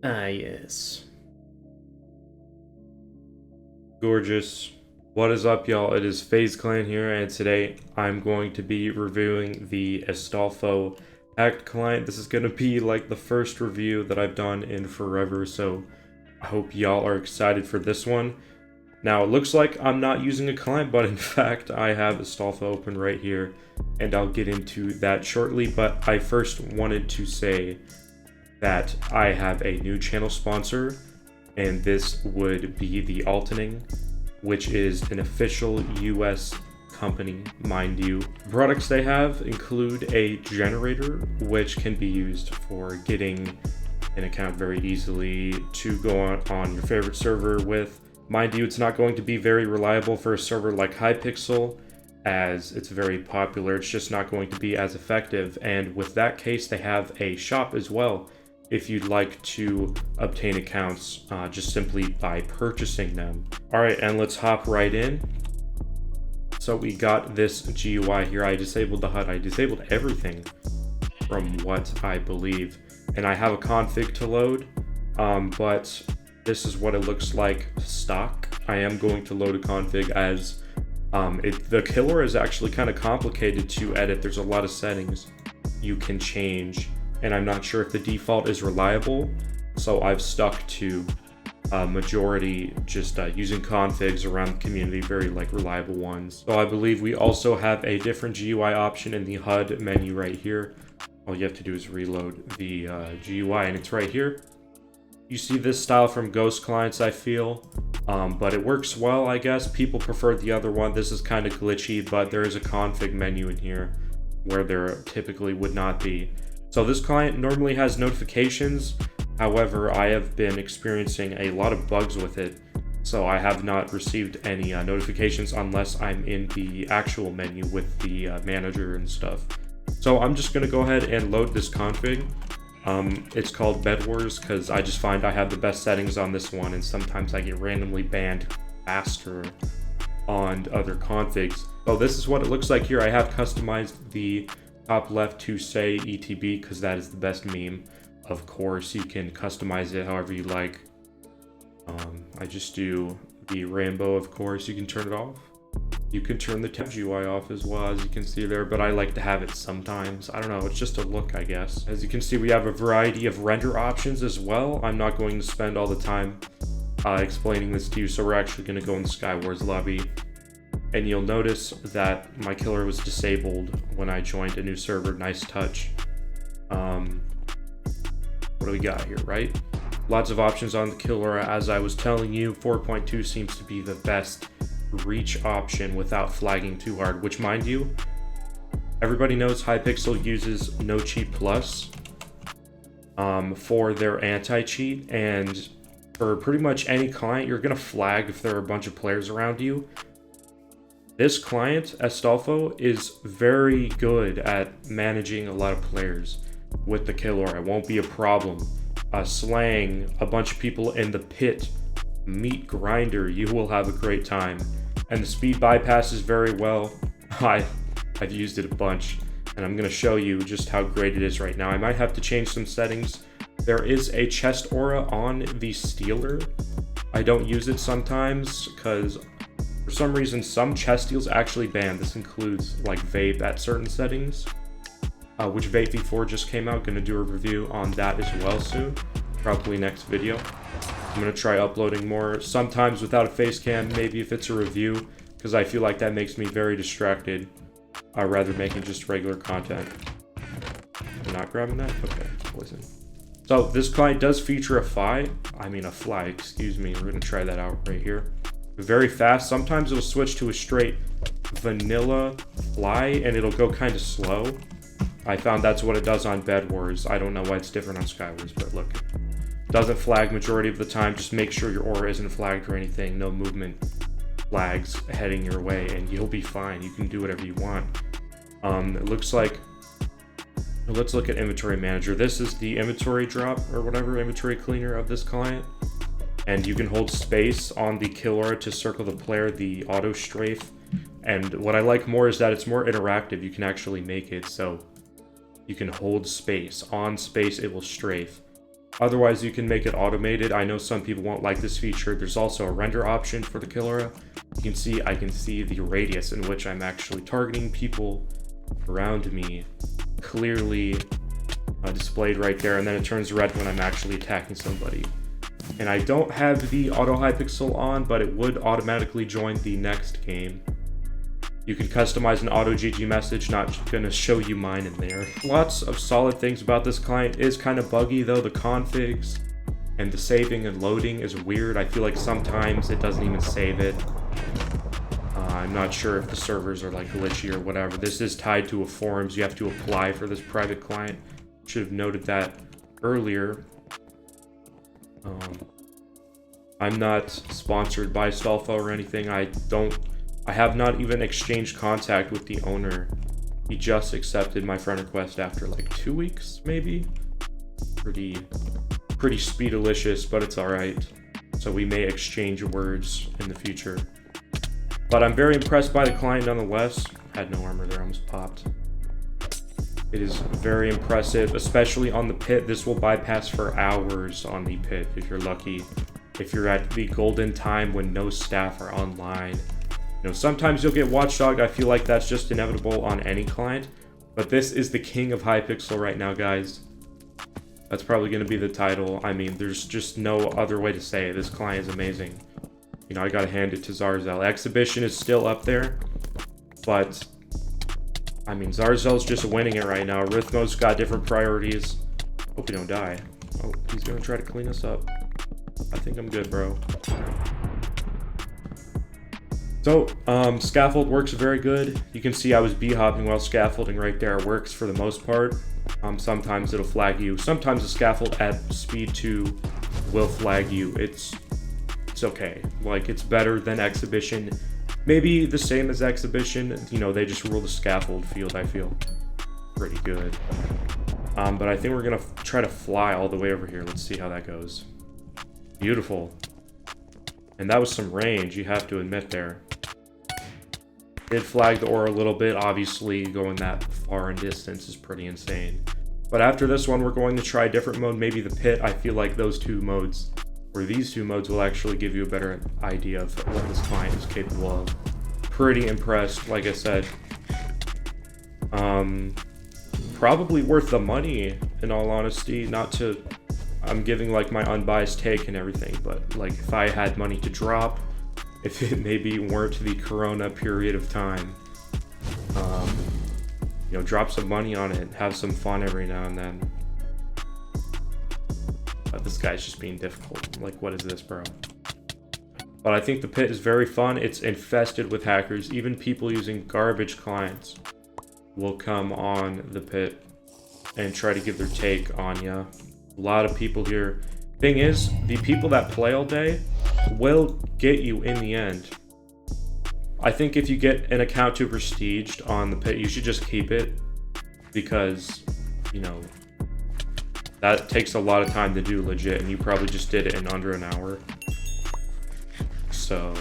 Ah, yes. Gorgeous. What is up, y'all? It is PhaseClan here, and today I'm going to be reviewing the Astolfo hacked client. This is going to be like the first review that I've done in forever, so I hope y'all are excited for this one. Now, it looks like I'm not using a client, but in fact, I have Astolfo open right here, and I'll get into that shortly, but I first wanted to say that I have a new channel sponsor, and this would be the Altening, which is an official US company, mind you. The products they have include a generator, which can be used for getting an account very easily to go on your favorite server with. Mind you, it's not going to be very reliable for a server like HYPIXEL, as it's very popular. It's just not going to be as effective, and with that case, they have a shop as well if you'd like to obtain accounts just simply by purchasing them. All right, and let's hop right in. So we got this GUI here. I disabled the HUD. I disabled everything from what I believe. And I have a config to load, but this is what it looks like stock. I am going to load a config as the killer is actually kind of complicated to edit. There's a lot of settings you can change, and I'm not sure if the default is reliable, so I've stuck to majority just using configs around the community, very like reliable ones. So I believe we also have a different GUI option in the HUD menu right here. All you have to do is reload the GUI, and it's right here. You see this style from Ghost clients, I feel, but it works well, I guess. People prefer the other one. This is kind of glitchy, but there is a config menu in here where there typically would not be. So this client normally has notifications. However, I have been experiencing a lot of bugs with it, so I have not received any notifications unless I'm in the actual menu with the manager and stuff. So I'm just going to go ahead and load this config. It's called Bed Wars because I just find I have the best settings on this one, and sometimes I get randomly banned faster on other configs. So this is what it looks like here. I have customized the top left to say ETB because that is the best meme. Of course, you can customize it however you like. I just do the rainbow, of course. You can turn it off. You can turn the tab GUI off as well, as you can see there, but I like to have it sometimes. I don't know, it's just a look, I guess. As you can see, we have a variety of render options as well. I'm not going to spend all the time explaining this to you, so we're actually going to go in the Skywars lobby. And you'll notice that my killer was disabled when I joined a new server. Nice touch. What do we got here, right? Lots of options on the killer. As I was telling you, 4.2 seems to be the best reach option without flagging too hard, which, mind you, everybody knows HYPIXEL uses No Cheat Plus for their anti-cheat, and for pretty much any client, you're gonna flag if there are a bunch of players around you. This client, Astolfo, is very good at managing a lot of players with the killer. It won't be a problem. Slaying a bunch of people in the pit, meat grinder, you will have a great time. And the speed bypasses very well. I've used it a bunch, and I'm gonna show you just how great it is right now. I might have to change some settings. There is a chest aura on the Stealer. I don't use it sometimes because for some reason some chest steals actually ban. This includes like vape at certain settings, which Vape V4 just came out. Gonna do a review on that as well soon, probably next video. I'm gonna try uploading more, sometimes without a face cam, maybe if it's a review, because I feel like that makes me very distracted, rather making just regular content. You're not grabbing that? Okay, poison. So this client does feature a fly, excuse me. We're gonna try that out right here. Very fast. Sometimes it'll switch to a straight vanilla fly, and it'll go kind of slow. I found that's what it does on Bed Wars. I don't know why it's different on Skywars, but look. Doesn't flag majority of the time. Just make sure your aura isn't flagged or anything. No movement flags heading your way, and you'll be fine. You can do whatever you want. It looks like, let's look at inventory manager. This is the inventory drop or whatever, inventory cleaner of this client. And you can hold space on the kill aura to circle the player, the auto strafe. And what I like more is that it's more interactive. You can actually make it so you can hold space. On space, it will strafe. Otherwise, you can make it automated. I know some people won't like this feature. There's also a render option for the camera. You can see, I can see the radius in which I'm actually targeting people around me clearly displayed right there, and then it turns red when I'm actually attacking somebody. And I don't have the auto HYPIXEL on, but it would automatically join the next game. You can customize an auto GG message, not gonna show you mine in there. Lots of solid things about this client. It is kind of buggy though. The configs and the saving and loading is weird. I feel like sometimes it doesn't even save it. I'm not sure if the servers are like glitchy or whatever. This is tied to a forums. You have to apply for this private client. Should have noted that earlier. I'm not sponsored by Astolfo or anything. I have not even exchanged contact with the owner. He just accepted my friend request after like 2 weeks, maybe. Pretty speedalicious, but it's all right. So we may exchange words in the future. But I'm very impressed by the client nonetheless. Had no armor there, almost popped. It is very impressive, especially on the pit. This will bypass for hours on the pit if you're lucky. If you're at the golden time when no staff are online. You know, sometimes you'll get watchdogged. I feel like that's just inevitable on any client. But this is the king of HYPIXEL right now, guys. That's probably going to be the title. I mean, there's just no other way to say it. This client is amazing. You know, I gotta hand it to Zarzel. Exhibition is still up there. But, I mean, Zarzel's just winning it right now. Rhythmo's got different priorities. Hope we don't die. Oh, he's gonna try to clean us up. I think I'm good, bro. So, scaffold works very good. You can see I was b-hopping while scaffolding right there. It works for the most part. Sometimes it'll flag you. Sometimes the scaffold at speed 2 will flag you. It's okay. Like, it's better than Exhibition. Maybe the same as Exhibition. You know, they just rule the scaffold field, I feel. Pretty good. But I think we're gonna try to fly all the way over here. Let's see how that goes. Beautiful. And that was some range, you have to admit there. Did flag the aura a little bit. Obviously, going that far in distance is pretty insane. But after this one, we're going to try a different mode. Maybe the pit. I feel like those two modes, or these two modes, will actually give you a better idea of what this client is capable of. Pretty impressed, like I said. Probably worth the money, in all honesty. Not to... I'm giving like my unbiased take and everything, but like if I had money to drop, if it maybe weren't the corona period of time, you know, drop some money on it, have some fun every now and then. But this guy's just being difficult. Like, what is this, bro? But I think the pit is very fun. It's infested with hackers. Even people using garbage clients will come on the pit and try to give their take on ya. A lot of people here. Thing is, the people that play all day will get you in the end. I think if you get an account to prestiged on the pit, you should just keep it, because, you know, that takes a lot of time to do legit, and you probably just did it in under an hour. So,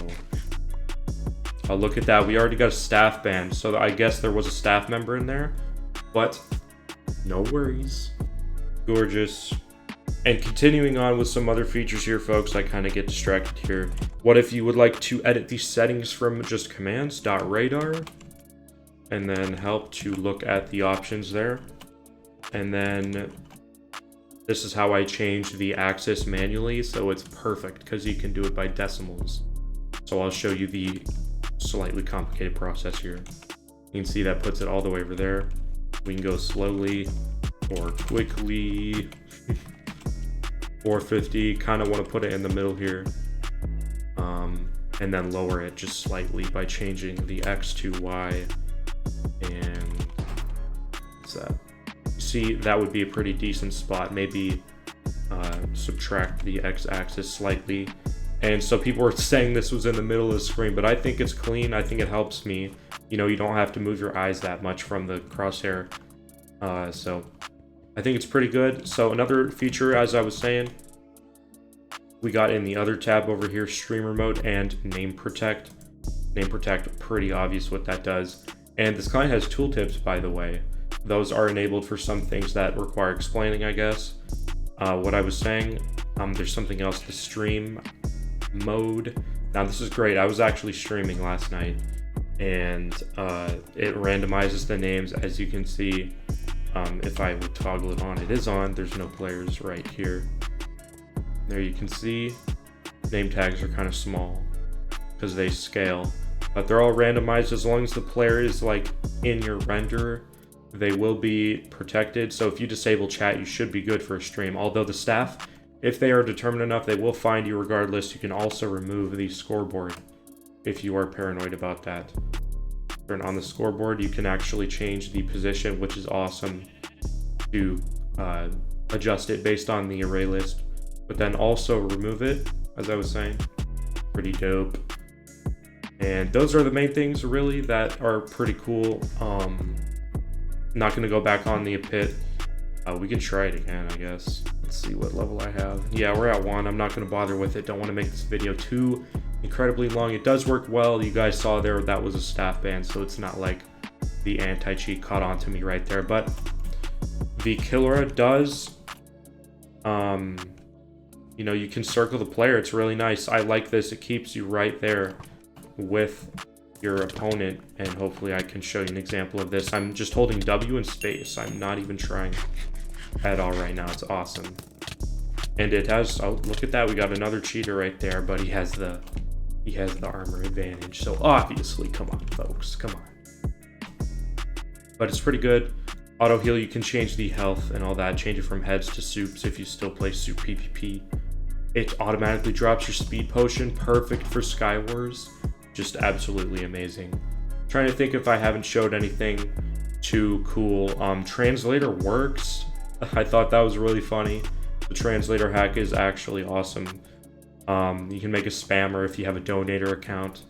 I'll look at that. We already got a staff ban, so I guess there was a staff member in there, but no worries. Gorgeous. And continuing on with some other features here, folks, I kind of get distracted here. What if you would like to edit these settings from just commands.radar, and then help to look at the options there. And then this is how I change the axis manually, so it's perfect because you can do it by decimals. So I'll show you the slightly complicated process here. You can see that puts it all the way over there. We can go slowly or quickly. 450, kind of want to put it in the middle here, and then lower it just slightly by changing the X to Y, and what's that? See, that would be a pretty decent spot. Maybe subtract the X-axis slightly. And so people were saying this was in the middle of the screen, but I think it's clean. I think it helps me. You know, you don't have to move your eyes that much from the crosshair, so I think it's pretty good. So another feature, as I was saying, we got in the other tab over here, streamer mode and name protect. Name protect, pretty obvious what that does. And this client has tooltips, by the way. Those are enabled for some things that require explaining, I guess. what I was saying, there's something else, the stream mode. Now this is great. I was actually streaming last night, and it randomizes the names. As you can see, if I would toggle it on, it is on. There's no players right here. There you can see name tags are kind of small because they scale, but they're all randomized. As long as the player is like in your renderer, they will be protected. So if you disable chat, you should be good for a stream. Although the staff, if they are determined enough, they will find you regardless. You can also remove the scoreboard if you are paranoid about that. Turn on the scoreboard, you can actually change the position, which is awesome, to adjust it based on the array list, but then also remove it, as I was saying. Pretty dope. And those are the main things really that are pretty cool. Not gonna go back on the pit. We can try it again, I guess. Let's see what level I have. Yeah, we're at 1. I'm not gonna bother with it. Don't want to make this video too incredibly long. It does work well. You guys saw there that was a staff ban, so it's not like the anti-cheat caught on to me right there. But the killer does, you know, you can circle the player. It's really nice. I like this. It keeps you right there with your opponent, and hopefully I can show you an example of this. I'm just holding W in space. I'm not even trying at all right now. It's awesome. And it has, oh, look at that. We got another cheater right there, but he has the armor advantage. So obviously, come on, folks, come on. But it's pretty good. Auto heal, you can change the health and all that. Change it from heads to soups if you still play soup PvP. It automatically drops your speed potion. Perfect for Sky Wars. Just absolutely amazing. Trying to think if I haven't showed anything too cool. Translator works. I thought that was really funny. The translator hack is actually awesome. You can make a spammer if you have a donator account.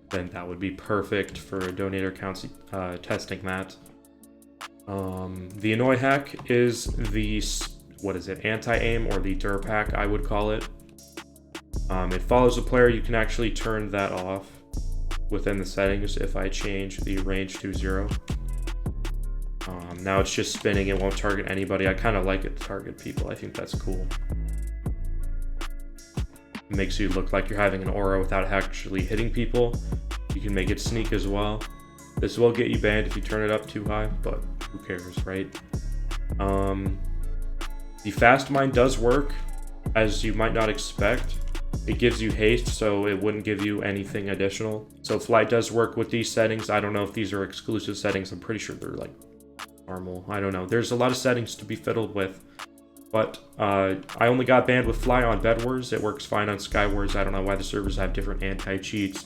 Then that would be perfect for a donator account, testing that. The annoy hack is the, what is it, anti-aim, or the derp hack, I would call it. It follows the player. You can actually turn that off within the settings if I change the range to 0. Now it's just spinning. It won't target anybody. I kind of like it to target people. I think that's cool. It makes you look like you're having an aura without actually hitting people. You can make it sneak as well. This will get you banned if you turn it up too high, but who cares, right? The fast mine does work, as you might not expect. It gives you haste, so it wouldn't give you anything additional. So flight does work with these settings. I don't know if these are exclusive settings. I'm pretty sure they're like normal. I don't know. There's a lot of settings to be fiddled with. But I only got banned with fly on Bed Wars. It works fine on Sky Wars. I don't know why the servers have different anti-cheats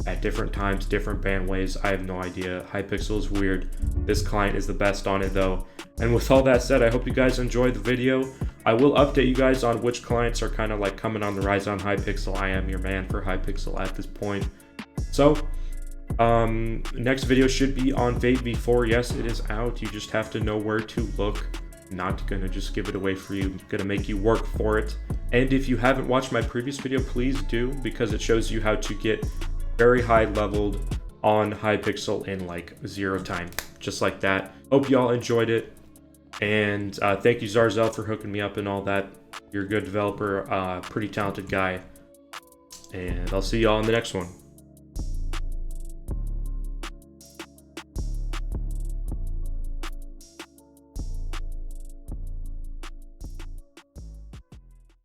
at different times, different ban ways. I have no idea. HYPIXEL is weird. This client is the best on it though. And with all that said, I hope you guys enjoyed the video. I will update you guys on which clients are kind of like coming on the rise on HYPIXEL. I am your man for HYPIXEL at this point. So, next video should be on Vape V4. Yes, it is out. You just have to know where to look. Not gonna just give it away for you. Gonna make you work for it. And if you haven't watched my previous video, please do, because it shows you how to get very high leveled on HYPIXEL in like 0 time, just like that. Hope y'all enjoyed it, and thank you Zarzel for hooking me up and all that. You're a good developer, pretty talented guy, and I'll see y'all in the next one.